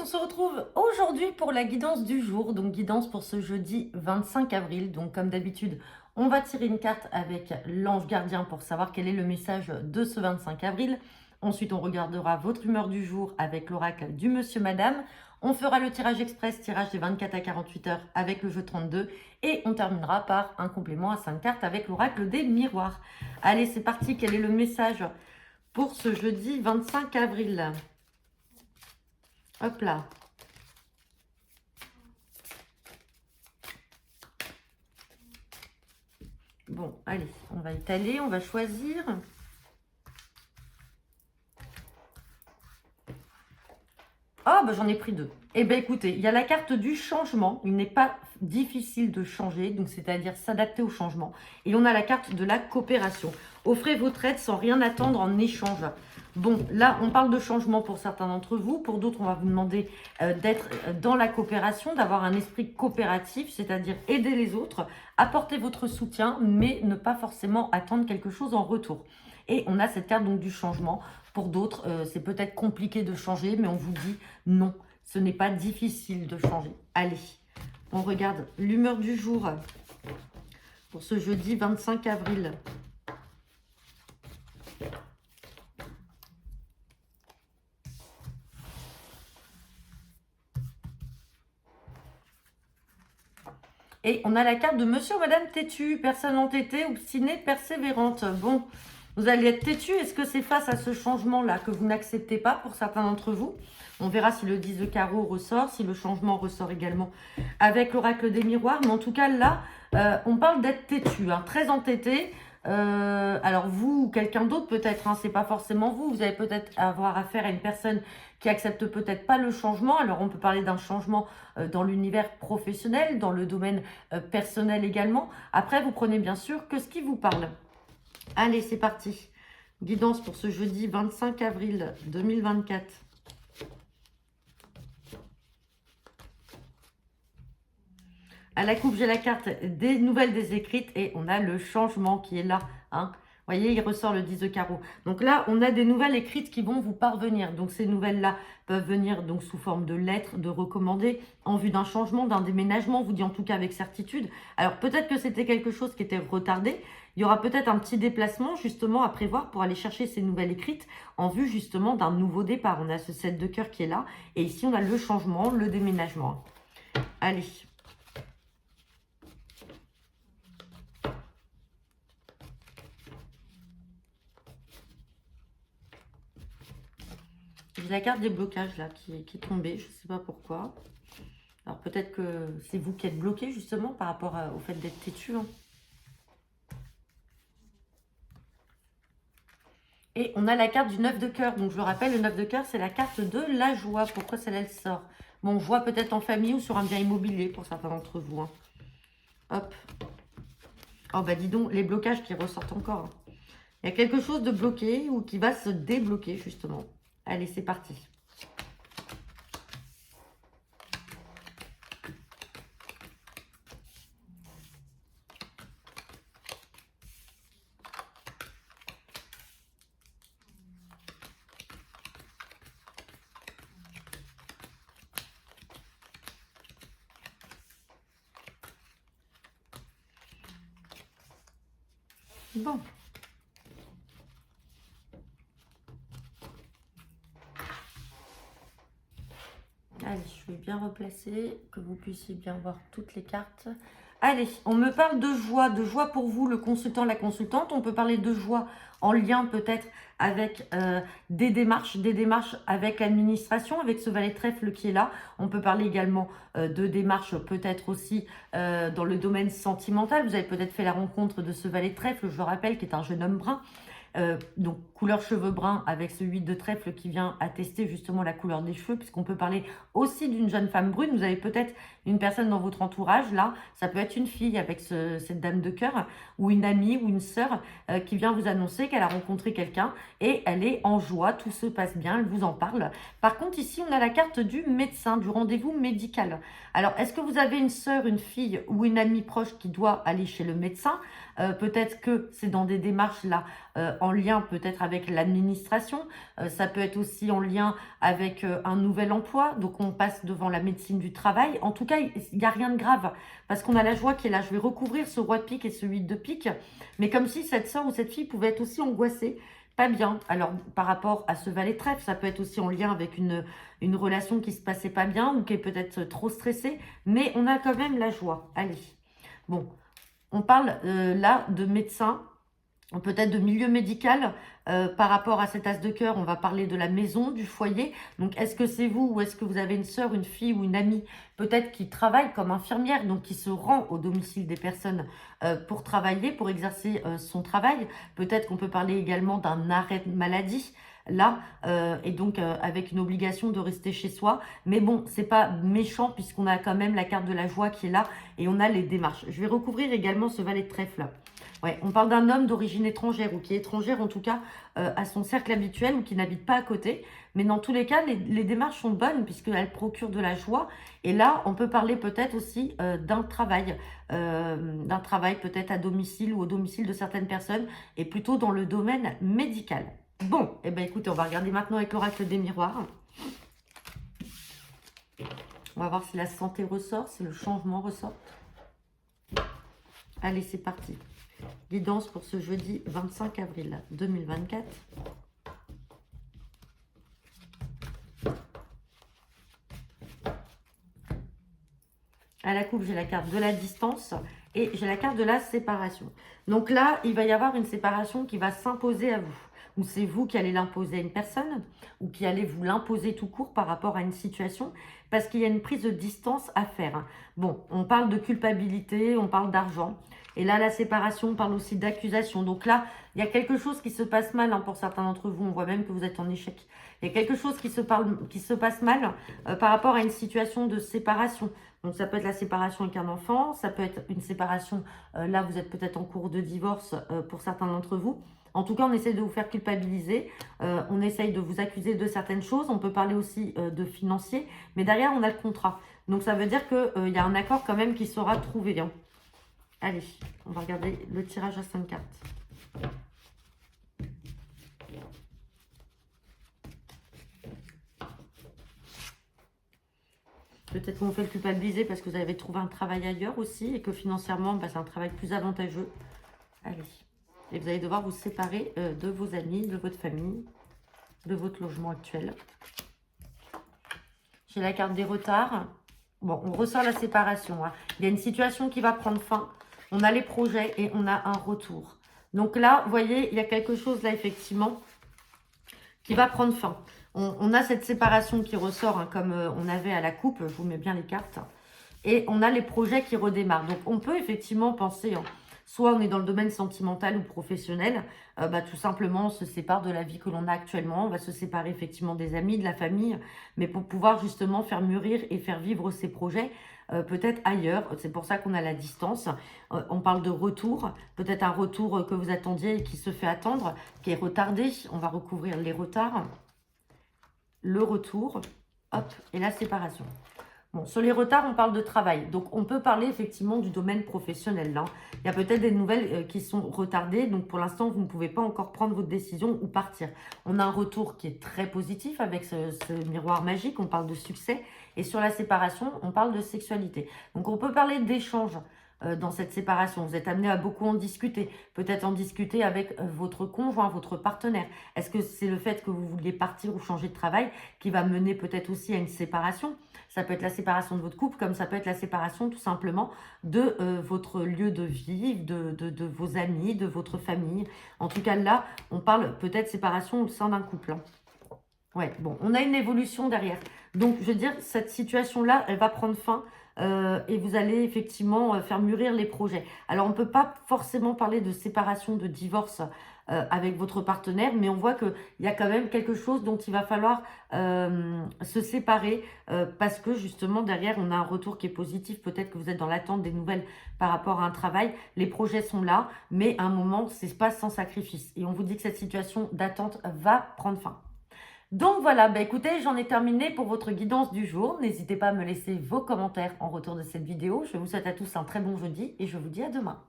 se retrouve aujourd'hui pour la guidance du jour, donc guidance pour ce jeudi 25 avril. Donc comme d'habitude, on va tirer une carte avec l'ange gardien pour savoir quel est le message de ce 25 avril. Ensuite, on regardera votre humeur du jour avec l'oracle du monsieur madame. On fera le tirage express, tirage des 24 à 48 heures avec le jeu 32. Et on terminera par un complément à 5 cartes avec l'oracle des miroirs. Allez, c'est parti, quel est le message pour ce jeudi 25 avril? Hop là. Bon, allez, on va étaler, on va choisir. Ah, bah j'en ai pris deux. Eh bien, écoutez, il y a la carte du changement. Il n'est pas difficile de changer, donc c'est-à-dire s'adapter au changement. Et on a la carte de la coopération. Offrez votre aide sans rien attendre en échange. Bon, là, on parle de changement pour certains d'entre vous. Pour d'autres, on va vous demander d'être dans la coopération, d'avoir un esprit coopératif, c'est-à-dire aider les autres, apporter votre soutien, mais ne pas forcément attendre quelque chose en retour. Et on a cette carte donc du changement. Pour d'autres, c'est peut-être compliqué de changer, mais on vous dit non, ce n'est pas difficile de changer. Allez, on regarde l'humeur du jour pour ce jeudi 25 avril. Et on a la carte de monsieur ou madame têtu, personne entêtée, obstinée, persévérante. Bon, vous allez être têtu. Est-ce que c'est face à ce changement-là que vous n'acceptez pas pour certains d'entre vous? On verra si le 10 de carreau ressort, si le changement ressort également avec l'oracle des miroirs. Mais en tout cas, là, on parle d'être têtu, hein, très entêté. Alors vous ou quelqu'un d'autre peut-être, hein, c'est pas forcément vous. Vous allez peut-être avoir affaire à une personne qui accepte peut-être pas le changement. Alors on peut parler d'un changement dans l'univers professionnel, dans le domaine personnel également. Après, vous prenez bien sûr que ce qui vous parle. Allez, c'est parti. Guidance pour ce jeudi 25 avril 2024. À la coupe, j'ai la carte des nouvelles des écrites et on a le changement qui est là. Hein. Vous voyez, il ressort le 10 de carreau. Donc là, on a des nouvelles écrites qui vont vous parvenir. Donc ces nouvelles-là peuvent venir donc sous forme de lettres, de recommandés, en vue d'un changement, d'un déménagement, on vous dit en tout cas avec certitude. Alors peut-être que c'était quelque chose qui était retardé. Il y aura peut-être un petit déplacement justement à prévoir pour aller chercher ces nouvelles écrites en vue justement d'un nouveau départ. On a ce 7 de cœur qui est là. Et ici, on a le changement, le déménagement. Allez. J'ai la carte des blocages là qui est tombée, je ne sais pas pourquoi. Alors peut-être que c'est vous qui êtes bloqué justement par rapport au fait d'être têtu. Hein. Et on a la carte du 9 de cœur. Donc je le rappelle, le 9 de cœur, c'est la carte de la joie. Pourquoi celle-là elle sort? Bon, joie peut-être en famille ou sur un bien immobilier pour certains d'entre vous. Hein. Hop. Oh bah dis donc, les blocages qui ressortent encore. Hein. Il y a quelque chose de bloqué ou qui va se débloquer justement. Allez, c'est parti. Bon. Allez, je vais bien replacer, que vous puissiez bien voir toutes les cartes. Allez, on me parle de joie pour vous, le consultant, la consultante. On peut parler de joie en lien peut-être avec des démarches avec l'administration, avec ce valet de trèfle qui est là. On peut parler également de démarches peut-être aussi dans le domaine sentimental. Vous avez peut-être fait la rencontre de ce valet de trèfle, je le rappelle, qui est un jeune homme brun. Donc couleur cheveux bruns avec ce 8 de trèfle qui vient attester justement la couleur des cheveux, puisqu'on peut parler aussi d'une jeune femme brune. Vous avez peut-être une personne dans votre entourage, là, ça peut être une fille avec cette dame de cœur, ou une amie ou une sœur qui vient vous annoncer qu'elle a rencontré quelqu'un et elle est en joie, tout se passe bien, elle vous en parle. Par contre, ici, on a la carte du médecin, du rendez-vous médical. Alors, est-ce que vous avez une sœur, une fille ou une amie proche qui doit aller chez le médecin? Peut-être que c'est dans des démarches là en lien peut-être avec l'administration, ça peut être aussi en lien avec un nouvel emploi, donc on passe devant la médecine du travail. En tout cas, il n'y a rien de grave, parce qu'on a la joie qui est là. Je vais recouvrir ce roi de pique et ce 8 de pique, mais comme si cette soeur ou cette fille pouvait être aussi angoissée, pas bien. Alors, par rapport à ce valet de trèfle, ça peut être aussi en lien avec une relation qui se passait pas bien ou qui est peut-être trop stressée, mais on a quand même la joie. Allez, bon, on parle là de médecin, peut-être de milieu médical. Par rapport à cet as de cœur, on va parler de la maison, du foyer. Donc, est-ce que c'est vous ou est-ce que vous avez une sœur, une fille ou une amie, peut-être qui travaille comme infirmière, donc qui se rend au domicile des personnes pour travailler, pour exercer son travail. Peut-être qu'on peut parler également d'un arrêt de maladie, là, et donc avec une obligation de rester chez soi. Mais bon, c'est pas méchant puisqu'on a quand même la carte de la joie qui est là et on a les démarches. Je vais recouvrir également ce valet de trèfle là. Ouais, on parle d'un homme d'origine étrangère ou qui est étrangère en tout cas à son cercle habituel ou qui n'habite pas à côté. Mais dans tous les cas, les démarches sont bonnes puisqu'elles procurent de la joie. Et là, on peut parler peut-être aussi d'un travail peut-être à domicile ou au domicile de certaines personnes et plutôt dans le domaine médical. Bon, eh bien écoutez, on va regarder maintenant avec l'oracle des miroirs. On va voir si la santé ressort, si le changement ressort. Allez, c'est parti. Guidance pour ce jeudi 25 avril 2024. À la coupe, j'ai la carte de la distance et j'ai la carte de la séparation. Donc là, il va y avoir une séparation qui va s'imposer à vous. Ou c'est vous qui allez l'imposer à une personne, ou qui allez vous l'imposer tout court par rapport à une situation, parce qu'il y a une prise de distance à faire. Bon, on parle de culpabilité, on parle d'argent. Et là, la séparation, on parle aussi d'accusation. Donc là, il y a quelque chose qui se passe mal pour certains d'entre vous. On voit même que vous êtes en échec. Il y a quelque chose qui se passe mal par rapport à une situation de séparation. Donc ça peut être la séparation avec un enfant, ça peut être une séparation, là vous êtes peut-être en cours de divorce pour certains d'entre vous. En tout cas, on essaye de vous faire culpabiliser, on essaye de vous accuser de certaines choses, on peut parler aussi de financier, mais derrière on a le contrat. Donc ça veut dire qu'il y a un accord quand même qui sera trouvé. Hein. Allez, on va regarder le tirage à 5 cartes. Peut-être qu'on fait le culpabiliser parce que vous avez trouvé un travail ailleurs aussi et que financièrement, bah, c'est un travail plus avantageux. Allez. Et vous allez devoir vous séparer de vos amis, de votre famille, de votre logement actuel. J'ai la carte des retards. Bon, on ressort la séparation. Hein. Il y a une situation qui va prendre fin. On a les projets et on a un retour. Donc là, vous voyez, il y a quelque chose là, effectivement, qui va prendre fin. On a cette séparation qui ressort, hein, comme on avait à la coupe. Je vous mets bien les cartes. Et on a les projets qui redémarrent. Donc, on peut effectivement penser, hein, soit on est dans le domaine sentimental ou professionnel, bah, tout simplement, on se sépare de la vie que l'on a actuellement. On va se séparer effectivement des amis, de la famille, mais pour pouvoir justement faire mûrir et faire vivre ces projets peut-être ailleurs. C'est pour ça qu'on a la distance. On parle de retour, peut-être un retour que vous attendiez et qui se fait attendre, qui est retardé. On va recouvrir les retards. Le retour, hop, et la séparation. Bon, sur les retards, on parle de travail. Donc, on peut parler effectivement du domaine professionnel. Là. Il y a peut-être des nouvelles qui sont retardées. Donc, pour l'instant, vous ne pouvez pas encore prendre votre décision ou partir. On a un retour qui est très positif avec ce miroir magique. On parle de succès. Et sur la séparation, on parle de sexualité. Donc, on peut parler d'échange dans cette séparation. Vous êtes amené à beaucoup en discuter. Peut-être en discuter avec votre conjoint, votre partenaire. Est-ce que c'est le fait que vous vouliez partir ou changer de travail qui va mener peut-être aussi à une séparation? Ça peut être la séparation de votre couple, comme ça peut être la séparation tout simplement de votre lieu de vie, de vos amis, de votre famille. En tout cas, là, on parle peut-être séparation au sein d'un couple. Hein. Ouais, bon, on a une évolution derrière. Donc, je veux dire, cette situation-là, elle va prendre fin et vous allez effectivement faire mûrir les projets. Alors, on ne peut pas forcément parler de séparation, de divorce avec votre partenaire, mais on voit qu'il y a quand même quelque chose dont il va falloir se séparer parce que justement, derrière, on a un retour qui est positif. Peut-être que vous êtes dans l'attente des nouvelles par rapport à un travail. Les projets sont là, mais à un moment, ce n'est pas sans sacrifice. Et on vous dit que cette situation d'attente va prendre fin. Donc voilà, bah écoutez, j'en ai terminé pour votre guidance du jour. N'hésitez pas à me laisser vos commentaires en retour de cette vidéo. Je vous souhaite à tous un très bon jeudi et je vous dis à demain.